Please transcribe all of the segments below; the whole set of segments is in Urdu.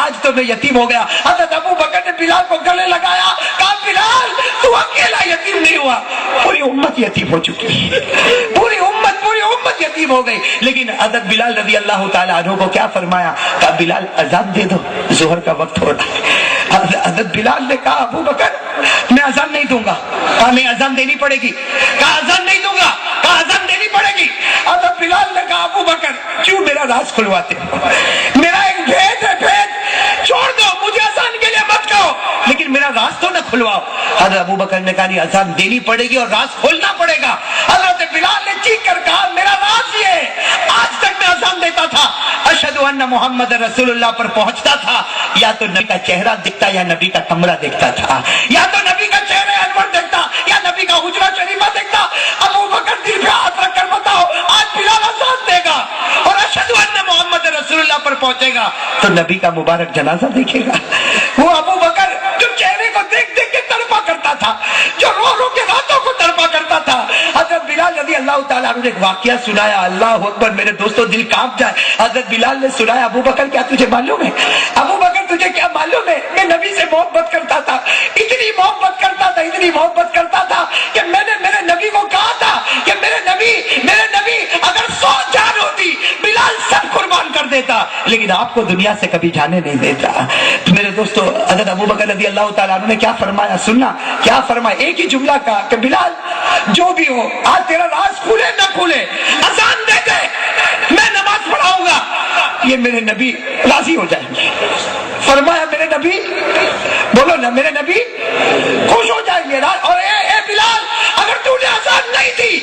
آج تو میں یتیم ہو گیا. حضرت ابو بکر نے بلال کو گلے لگایا, کہا بلال تو اکیلا یتیم نہیں ہوا, پوری امت یتیم ہو چکی ہے, پوری امت یتیم ہو گئی. لیکن حضرت بلال رضی اللہ تعالی عنہ کو کیا فرمایا, کہا بلال اذان دے دو, ظہر کا وقت ہو رہا ہے. حضرت بلال نے کہا ابو بکر میں اذان نہیں دوں گا. کہا میں اذان دینی پڑے گی. کہا اذان نہیں دوں گا. کہا اذان دینی پڑے گی. حضرت بلال نے کہا ابو بکر کیوں میرا راز کھلواتے ہو, میرا ایک بھید ہے, بھید چھوڑ دو, مجھے اذان کے لیے مت کہو, لیکن میرا راز تو نہ کھلواؤ. حضرت ابو بکر نے کہا نہیں, اذان دینی پڑے گی اور راز کھولنا پڑے گا. حضرت بلال نے چیخ کر کہا میرا راز یہ ہے, آج تک میں اذان دیتا تھا اشہد ان محمد رسول اللہ پر پہنچتا تھا, یا تو نبی کا چہرہ دکھتا یا نبی کا کمرہ دیکھتا تھا, یا تو نبی کا چہرہ انور دیکھتا یا نبی کا حجرہ شریفہ دیکھتا. ابو بکر دل پہ ہاتھ رکھ کر بتاؤ, آج بلال اذان دے گا اور اشہد ان محمد رسول اللہ پر پہنچے گا تو نبی کا مبارک جنازہ دیکھے گا. وہ ابو بکر جو چہرے کو دیکھ دیکھ کے تڑپا کرتا تھا, جو رو رو کے راتوں کو تڑپا کرتا تھا. حضرت بلال رضی اللہ تعالیٰ عنہ نے ایک واقعہ سنایا, اللہ اکبر میرے دوستو دل کانپ جائے. حضرت بلال نے سنایا, ابو بکر کیا تجھے معلوم ہے, ابو بکر تجھے کیا معلوم ہے, میں نبی سے محبت کرتا تھا, اتنی محبت کرتا تھا, اتنی محبت کرتا تھا کہ میں نے میرے نبی کو کہا تھا کہ میرے نبی اگر 100 جان ہوتی بلال سب قربان کر دیتا, لیکن آپ کو دنیا سے کبھی جانے نہیں دیتا. تو میرے دوستو حضرت ابو بکر رضی اللہ تعالیٰ عنہ نے کیا فرمایا, سننا کیا فرمایا, ایک ہی جملہ کہا کہ بلال جو بھی ہو آج تیرا راز کھلے نہ کھلے اذان دے دے, میں نماز پڑھاؤں گا, یہ میرے نبی راضی ہو جائیں گے. فرمایا میرے نبی, بولو نا, میرے نبی خوش ہو جائیں گے. اور اے بلال اگر تو نے اذان نہیں دی,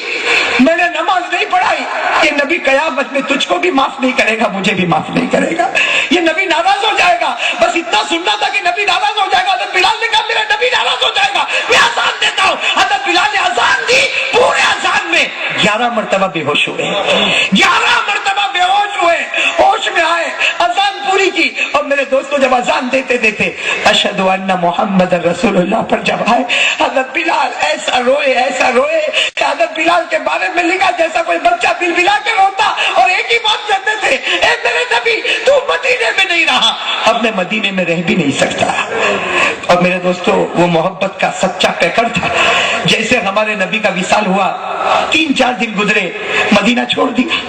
میں نے نماز نہیں پڑھائی, یہ نبی قیامت میں تجھ کو بھی معاف نہیں کرے گا, مجھے بھی معاف نہیں کرے گا, یہ نبی ناراض ہو جائے گا. بس اتنا سننا تھا کہ نبی ناراض ہو جائے گا. حضرت بلال نے کہا میرا نبی ناراض ہو جائے گا, میں اذان دیتا ہوں. حضرت بلال نے اذان دی, پورے اذان میں 11 مرتبہ بے ہوش ہوئے, 11 مرتبہ بے ہوش ہوئے, ہوش میں آئے, اذان پوری کی. اور میرے دوستوں جب اذان دیتے دیتے اشہد ان محمد رسول اللہ پر جب آئے, حضرت بلال ایسا روئے کہ حضرت بلال کے بارے میں لکھا جیسا کوئی بچہ دل بلا کے روتا, اور ایک ہی بات کہتے تھے, اے میرے نبی تو مدینے میں نہیں رہا, اب میں مدینے میں رہ بھی نہیں سکتا. اور میرے دوستوں وہ محبت کا سچا پیکر تھا. جیسے ہمارے نبی کا وصال ہوا, 3-4 دن گزرے, مدینہ چھوڑ دیا.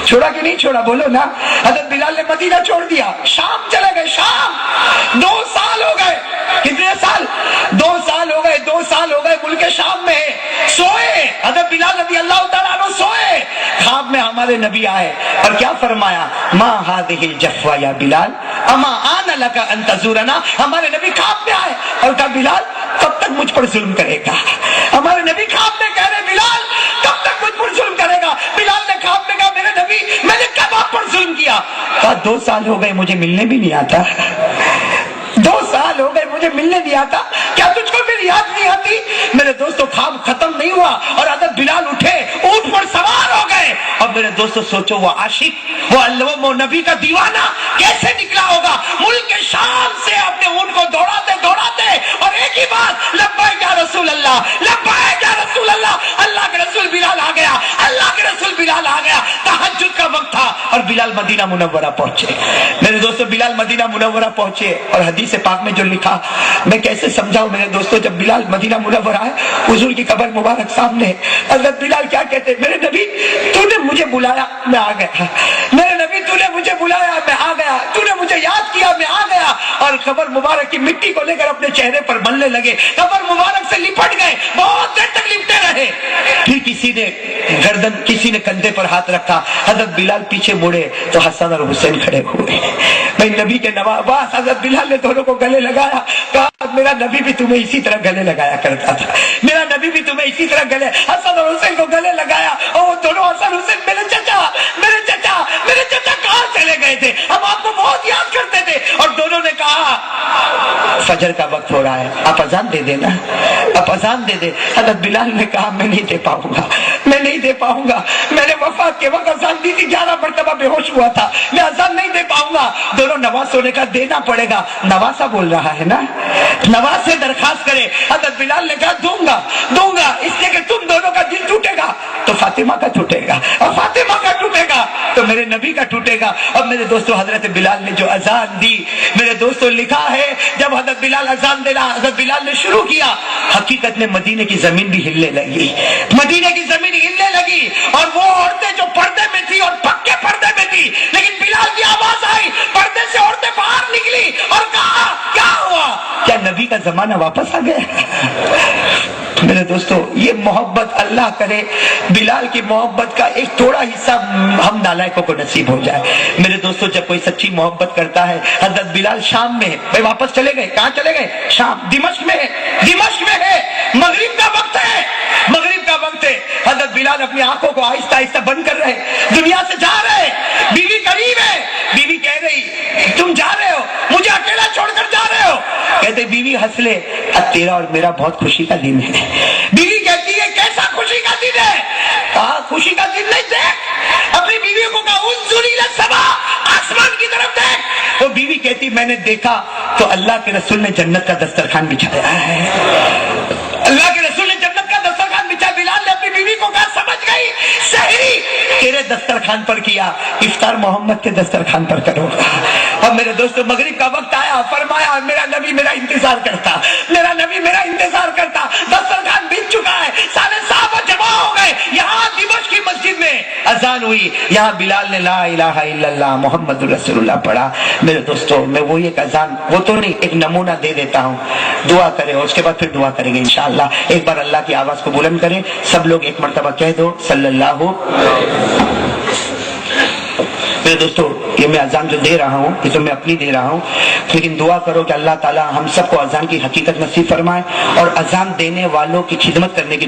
چھوڑا کہ نہیں چھوڑا, بولو نا. حضرت بلال نے مدینہ چھوڑ دیا, شام چلے گئے. شام 2 سال ہو گئے. کتنے سال؟ 2 سال ہو گئے. 2 سال ہو گئے ملک شام میں. سوئے حضرت بلال رضی اللہ تعالیٰ عنہ, سوئے. خواب میں ہمارے نبی آئے اور کیا فرمایا, ما هذه الجفوہ یا بلال اما آن لک ان تزورنا. ہمارے نبی خواب میں آئے اور کہا بلال کب تک مجھ پر ظلم کرے گا. ہمارے نبی خواب میں کہہ رہے بلال کب تک مجھ پر ظلم کرے گا. بلال نے خواب میں کہا میرے نبی میں نے کب آپ پر ظلم کیا. کہا 2 سال ہو گئے مجھے ملنے بھی نہیں آتا, 2 سال ہو گئے مجھے ملنے نہیں آتا, کیا تجھ کو میری یاد نہیں آتی. میرے دوستو خواب ختم نہیں ہوا اور حضرت بلال اٹھے, اونٹ پر سوار ہو گئے. اور میرے دوستو سوچو وہ عاشق, وہ نبی کا دیوانہ کیسے نکلا ہوگا. ملک شام سے اپنے اونٹ کو دوڑاتے اور ایک ہی بات, لبیک یا رسول اللہ, لبیک یا رسول اللہ. اللہ کے رسول بلال آ گیا, اللہ کے رسول بلال آ گیا. تہجد کا وقت تھا اور بلال مدینہ منورہ پہنچے. میرے دوستو بلال مدینہ منورہ پہنچے اور حدیث پاک میں جو لکھا میں کیسے سمجھاؤں. میرے دوستو جب بلال مدینہ منورہ آئے, حضور کی قبر مبارک سامنے, حضرت بلال کیا کہتے, میرے نبی تو نے مجھے بلایا میں آ گیا, میرے نبی تو نے مجھے بلایا میں آ گیا, تو نے مجھے یاد کیا میں آ گیا. اور قبر مبارک کی مٹی کو لے کر اپنے چہرے پر ملنے لگے, قبر مبارک سے لپٹ گئے, بہت دیر تک لپٹے رہے. پھر کسی نے گردن, کسی نے کندھے پر ہاتھ رکھا. حضرت بلال پیچھے مڑے تو حسن اور حسین کھڑے ہوئے. میں نبی کے نواز, حضرت بلال نے دونوں کو گلے لگایا, کہا میرا نبی بھی تمہیں اسی طرح گلے لگایا کرتا تھا, میرا نبی بھی تمہیں اسی طرح گلے. حسن اور حسین کو گلے لگایا اور وہ دونوں حسن حسین میرے چچا کہاں چلے گئے تھے, ہم آپ کو بہت یاد کرتے تھے. اور دونوں نے کہا فجر کا وقت ہو رہا ہے, آپ اذان دے دینا, آپ اذان دے دے. حضرت بلال نے کہا میں نہیں دے پاؤں گا, میں نہیں دے پاؤں گا, میں نے وفات کے وقت اذان دی تھی, 11 مرتبہ بے ہوش ہوا تھا, میں اذان نہیں دے پاؤں گا. دونوں نواز ہونے کا دینا پڑے گا. نواسا بول رہا ہے نا, نواز سے درخواست کرے. حضرت بلال نے کہا دوں گا اس لیے کہ تم دونوں کا دل ٹوٹے گا تو فاطمہ کا ٹوٹے گا, اور فاطمہ کا ٹوٹے گا تو میرے نبی کا ٹوٹے گا. اور میرے دوستو حضرت بلال نے جو اذان دی, میرے دوستو لکھا ہے جب حضرت بلال اذان دینا حضرت بلال نے شروع کیا, حقیقت میں مدینے کی زمین بھی ہلنے لگی, مدینے کی زمین ہلنے لگی. اور وہ عورتیں جو پردے میں تھی اور پکے پردے میں تھی, لیکن بلال کی آواز آئی, پردے سے عورتیں باہر نکلی اور کہا کیا ہوا, کیا نبی کا زمانہ واپس آ گیا؟ میرے دوستو یہ محبت, اللہ کرے بلال کی محبت کا ایک تھوڑا حصہ ہم نالائقوں کو نصیب ہو جائے. میرے دوستو جب کوئی سچی محبت کرتا ہے, حضرت بلال شام میں ہے, بھائی واپس چلے گئے, کہاں چلے گئے؟ شام, دمشق میں ہے, مغرب کا وقت ہے, حضرت بلال اپنی آنکھوں کو آہستہ آہستہ بند کر رہے, دنیا سے جا رہے, بیوی قریب ہے, بیوی کہہ رہی تم جا رہے ہو, مجھے اکیلا چھوڑ کر جا رہے ہو؟ کہتے بیوی ہنس لے, تیرا اور میرا بہت خوشی کا دن ہے. بیوی کہتی ہے کیسا خوشی کا دن ہے؟ کہا خوشی کا دن نہیں, دیکھ اپنی بیوی کو کہا انظری الی السماء, آسمان کی طرف دیکھ. وہ بیوی کہتی میں نے دیکھا تو اللہ کے رسول نے جنت کا دسترخوان بچھایا ہے, اللہ کے رسول نے جنت کا دسترخوان بچھا. بلال نے اپنی بیوی کو کہا سمجھ گئی, سحری تیرے دسترخوان پر کیا, افطار محمد کے دسترخوان پر کرو. اور میرے دوستو مغرب کا وقت آیا, فرمایا میرا نبی میرا انتظار کرتا, دسترخوان بچ چکا ہے, سارے صحابہ جمع ہو گئے. یہاں دمشق کی مسجد میں اذان ہوئی, یہاں بلال نے لا الہ الا اللہ محمد رسول اللہ پڑھا. میرے دوستو میں وہی ایک اذان, وہ تو نہیں, ایک نمونہ دے دیتا ہوں, دعا کرے اور اس کے بعد پھر دعا کریں گے انشاءاللہ. ایک بار اللہ کی آواز کو بلند کریں, سب لوگ ایک مرتبہ کہہ دو صلی اللہ. میرے دوستو یہ میں اذان جو دے رہا ہوں یہ تو میں اپنی دے رہا ہوں, لیکن دعا کرو کہ اللہ تعالی ہم سب کو اذان کی حقیقت نصیب فرمائے اور اذان دینے والوں کی خدمت کرنے کی